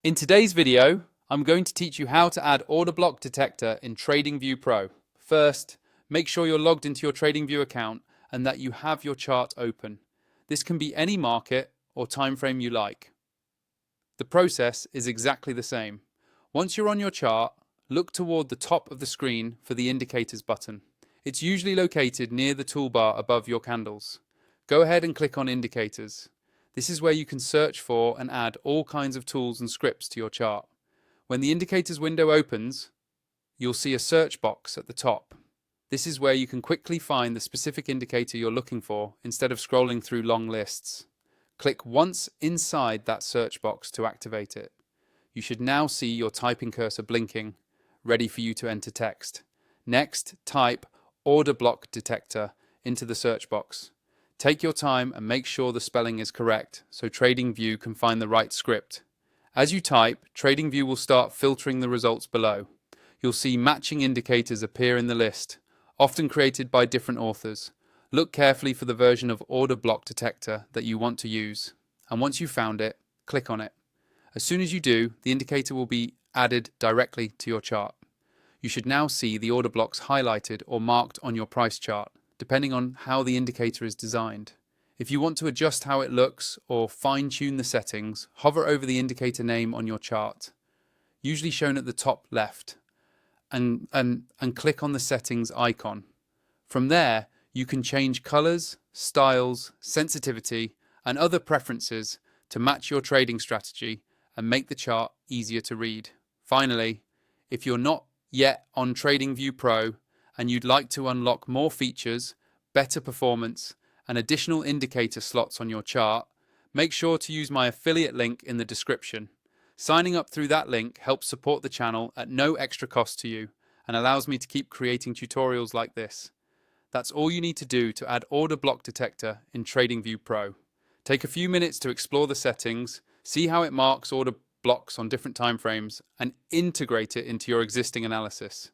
In today's video, I'm going to teach you how to add Order Block Detector in TradingView Pro. First, make sure you're logged into your TradingView account and that you have your chart open. This can be any market or time frame you like. The process is exactly the same. Once you're on your chart, look toward the top of the screen for the Indicators button. It's usually located near the toolbar above your candles. Go ahead and click on Indicators. This is where you can search for and add all kinds of tools and scripts to your chart. When the Indicators window opens, you'll see a search box at the top. This is where you can quickly find the specific indicator you're looking for instead of scrolling through long lists. Click once inside that search box to activate it. You should now see your typing cursor blinking, ready for you to enter text. Next, type Order Block Detector into the search box. Take your time and make sure the spelling is correct so TradingView can find the right script. As you type, TradingView will start filtering the results below. You'll see matching indicators appear in the list, often created by different authors. Look carefully for the version of Order Block Detector that you want to use, and once you've found it, click on it. As soon as you do, the indicator will be added directly to your chart. You should now see the order blocks highlighted or marked on your price chart, depending on how the indicator is designed. If you want to adjust how it looks or fine-tune the settings, hover over the indicator name on your chart, usually shown at the top left, and click on the settings icon. From there, you can change colors, styles, sensitivity, and other preferences to match your trading strategy and make the chart easier to read. Finally, if you're not yet on TradingView Pro and you'd like to unlock more features, better performance, and additional indicator slots on your chart, make sure to use my affiliate link in the description. Signing up through that link helps support the channel at no extra cost to you and allows me to keep creating tutorials like this. That's all you need to do to add Order Block Detector in TradingView Pro. Take a few minutes to explore the settings, see how it marks order blocks on different timeframes, and integrate it into your existing analysis.